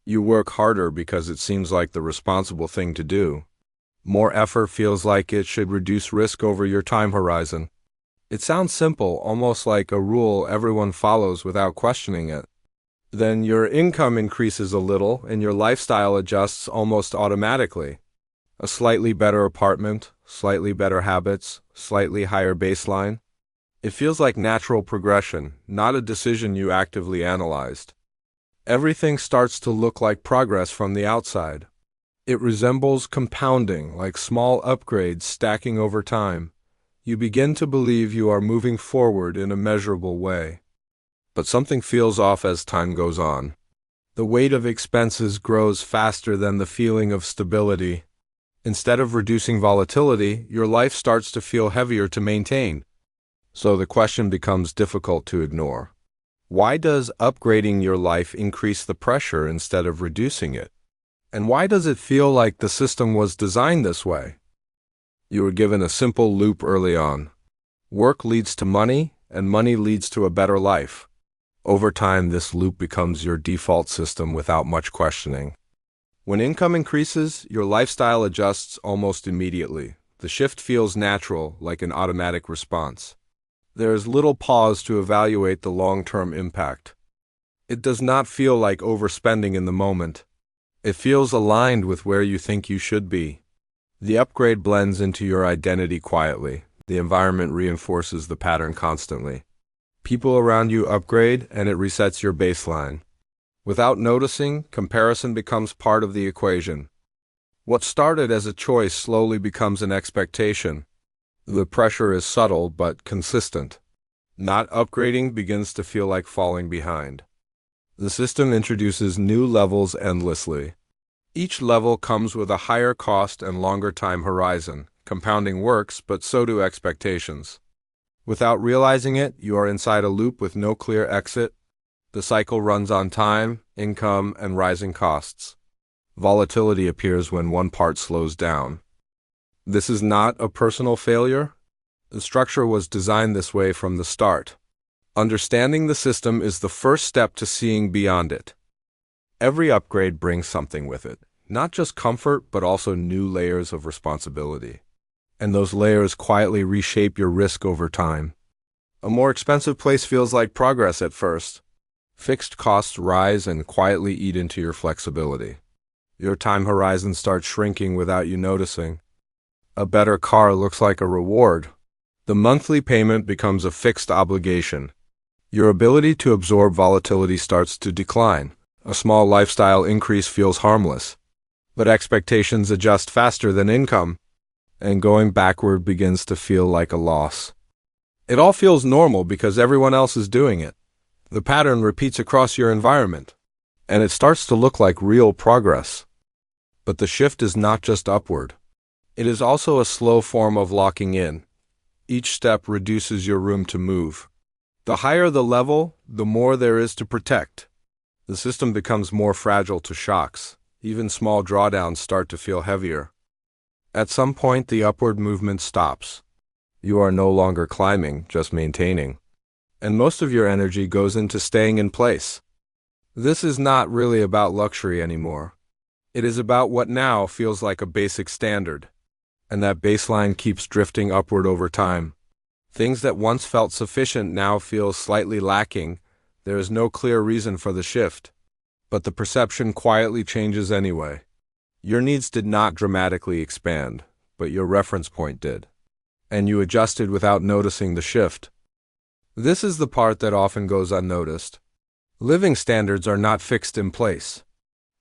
You work harder because it seems like the responsible thing to do. More effort feels like it should reduce risk over your time horizon. It sounds simple, almost like a rule everyone follows without questioning it. Then your income increases a little and your lifestyle adjusts almost automatically. A slightly better apartment, slightly better habits, slightly higher baseline. It feels like natural progression, not a decision you actively analyzed. Everything starts to look like progress from the outside. It resembles compounding, like small upgrades stacking over time. You begin to believe you are moving forward in a measurable way. But something feels off as time goes on. The weight of expenses grows faster than the feeling of stability. Instead of reducing volatility, your life starts to feel heavier to maintain. So the question becomes difficult to ignore. Why does upgrading your life increase the pressure instead of reducing it? And why does it feel like the system was designed this way? You were given a simple loop early on. Work leads to money, and money leads to a better life. Over time, this loop becomes your default system without much questioning. When income increases, your lifestyle adjusts almost immediately. The shift feels natural, like an automatic response. There is little pause to evaluate the long-term impact. It does not feel like overspending in the moment. It feels aligned with where you think you should be. The upgrade blends into your identity quietly. The environment reinforces the pattern constantly. People around you upgrade, and it resets your baseline. Without noticing, comparison becomes part of the equation. What started as a choice slowly becomes an expectation. The pressure is subtle but consistent. Not upgrading begins to feel like falling behind. The system introduces new levels endlessly. Each level comes with a higher cost and longer time horizon. Compounding works, but so do expectations. Without realizing it, you are inside a loop with no clear exit. The cycle runs on time, income, and rising costs. Volatility appears when one part slows down. This is not a personal failure. The structure was designed this way from the start. Understanding the system is the first step to seeing beyond it. Every upgrade brings something with it, not just comfort, but also new layers of responsibility. And those layers quietly reshape your risk over time. A more expensive place feels like progress at first. Fixed costs rise and quietly eat into your flexibility. Your time horizon starts shrinking without you noticing. A better car looks like a reward. The monthly payment becomes a fixed obligation. Your ability to absorb volatility starts to decline. A small lifestyle increase feels harmless. But expectations adjust faster than income, and going backward begins to feel like a loss. It all feels normal because everyone else is doing it. The pattern repeats across your environment, and it starts to look like real progress. But the shift is not just upward. It is also a slow form of locking in. Each step reduces your room to move. The higher the level, the more there is to protect. The system becomes more fragile to shocks. Even small drawdowns start to feel heavier. At some point, the upward movement stops. You are no longer climbing, just maintaining. And most of your energy goes into staying in place. This is not really about luxury anymore. It is about what now feels like a basic standard. And that baseline keeps drifting upward over time. Things that once felt sufficient now feel slightly lacking. There is no clear reason for the shift. But the perception quietly changes anyway. Your needs did not dramatically expand, but your reference point did. And you adjusted without noticing the shift. This is the part that often goes unnoticed. Living standards are not fixed in place.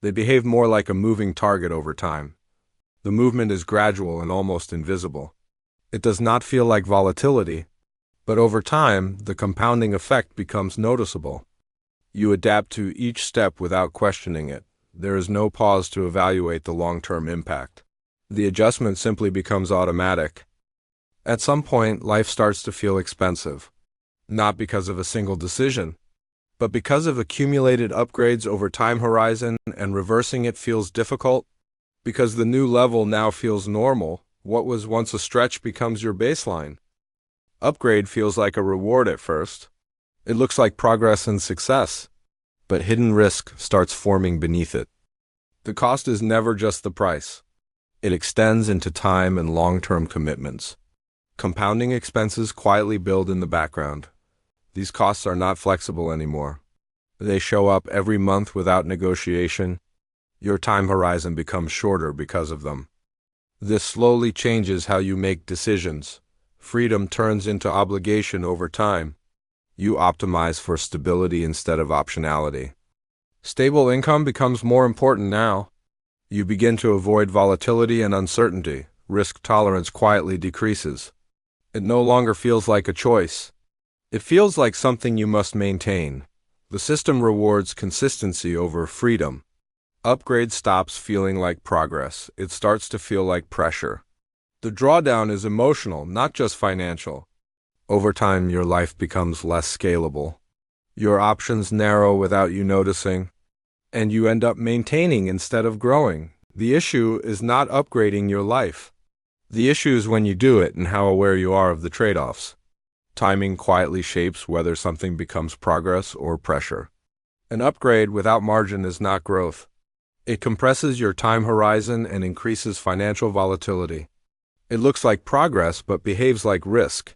They behave more like a moving target over time. The movement is gradual and almost invisible. It does not feel like volatility, but over time, the compounding effect becomes noticeable. You adapt to each step without questioning it. There is no pause to evaluate the long-term impact. The adjustment simply becomes automatic. At some point, life starts to feel expensive, not because of a single decision, but because of accumulated upgrades over time horizon, and reversing it feels difficult. Because the new level now feels normal, what was once a stretch becomes your baseline. Upgrade feels like a reward at first. It looks like progress and success, but hidden risk starts forming beneath it. The cost is never just the price. It extends into time and long-term commitments. Compounding expenses quietly build in the background. These costs are not flexible anymore. They show up every month without negotiation. Your time horizon becomes shorter because of them. This slowly changes how you make decisions. Freedom turns into obligation over time. You optimize for stability instead of optionality. Stable income becomes more important now. You begin to avoid volatility and uncertainty. Risk tolerance quietly decreases. It no longer feels like a choice. It feels like something you must maintain. The system rewards consistency over freedom. Upgrade stops feeling like progress. It starts to feel like pressure. The drawdown is emotional, not just financial. Over time, your life becomes less scalable. Your options narrow without you noticing, and you end up maintaining instead of growing. The issue is not upgrading your life. The issue is when you do it and how aware you are of the trade-offs. Timing quietly shapes whether something becomes progress or pressure. An upgrade without margin is not growth. It compresses your time horizon and increases financial volatility. It looks like progress but behaves like risk.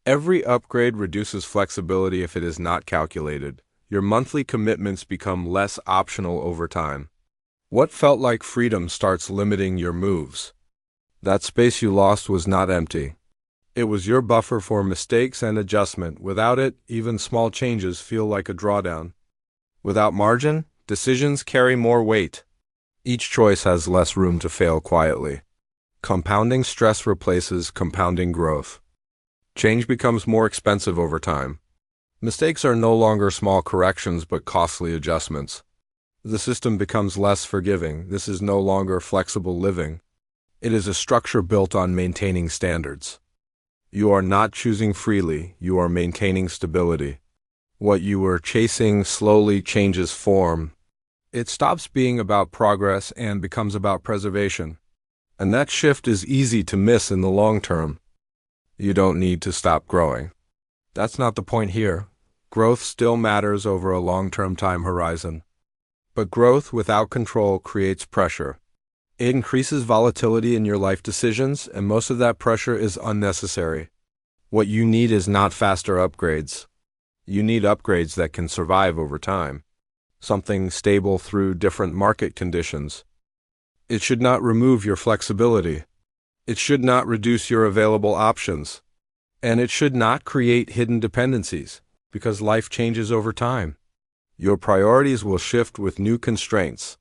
Every upgrade reduces flexibility if it is not calculated. Your monthly commitments become less optional over time. What felt like freedom starts limiting your moves. That space you lost was not empty. It was your buffer for mistakes and adjustment. Without it, even small changes feel like a drawdown. Without margin, decisions carry more weight. Each choice has less room to fail quietly. Compounding stress replaces compounding growth. Change becomes more expensive over time. Mistakes are no longer small corrections but costly adjustments. The system becomes less forgiving. This is no longer flexible living. It is a structure built on maintaining standards. You are not choosing freely, you are maintaining stability. What you were chasing slowly changes form. It stops being about progress and becomes about preservation. And that shift is easy to miss in the long term. You don't need to stop growing. That's not the point here. Growth still matters over a long-term time horizon. But growth without control creates pressure. It increases volatility in your life decisions, and most of that pressure is unnecessary. What you need is not faster upgrades. You need upgrades that can survive over time. Something stable through different market conditions. It should not remove your flexibility. It should not reduce your available options. And it should not create hidden dependencies, because life changes over time. Your priorities will shift with new constraints.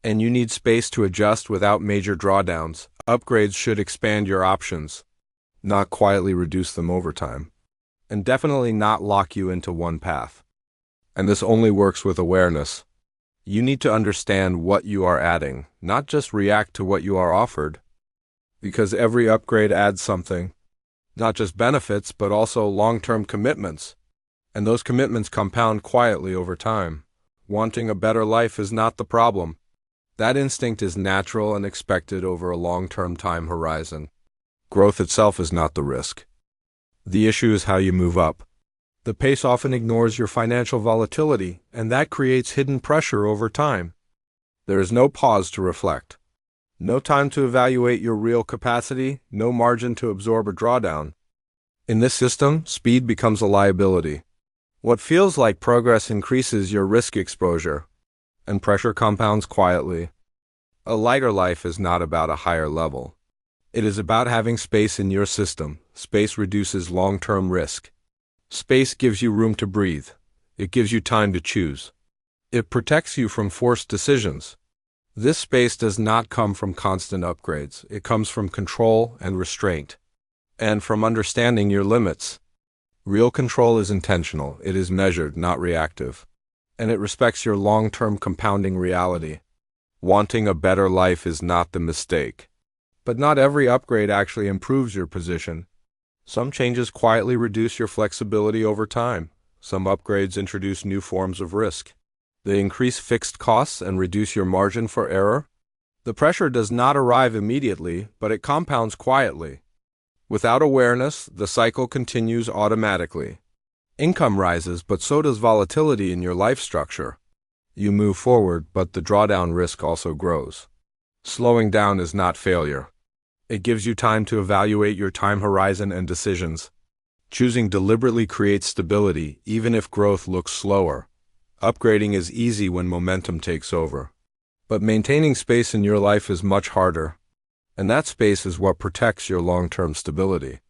And you need space to adjust without major drawdowns. Upgrades should expand your options, not quietly reduce them over time. And definitely not lock you into one path. And this only works with awareness. You need to understand what you are adding, not just react to what you are offered. Because every upgrade adds something, not just benefits, but also long-term commitments. And those commitments compound quietly over time. Wanting a better life is not the problem. That instinct is natural and expected over a long-term time horizon. Growth itself is not the risk. The issue is how you move up. The pace often ignores your financial volatility, and that creates hidden pressure over time. There is no pause to reflect. No time to evaluate your real capacity, no margin to absorb a drawdown. In this system, speed becomes a liability. What feels like progress increases your risk exposure, and pressure compounds quietly. A lighter life is not about a higher level. It is about having space in your system. Space reduces long-term risk. Space gives you room to breathe. It gives you time to choose. It protects you from forced decisions. This space does not come from constant upgrades. It comes from control and restraint, and from understanding your limits. Real control is intentional. It is measured, not reactive. And it respects your long-term compounding reality. Wanting a better life is not the mistake. But not every upgrade actually improves your position. Some changes quietly reduce your flexibility over time. Some upgrades introduce new forms of risk. They increase fixed costs and reduce your margin for error. The pressure does not arrive immediately, but it compounds quietly. Without awareness, the cycle continues automatically. Income rises, but so does volatility in your life structure. You move forward, but the drawdown risk also grows. Slowing down is not failure. It gives you time to evaluate your time horizon and decisions. Choosing deliberately creates stability, even if growth looks slower. Upgrading is easy when momentum takes over. But maintaining space in your life is much harder. And that space is what protects your long-term stability.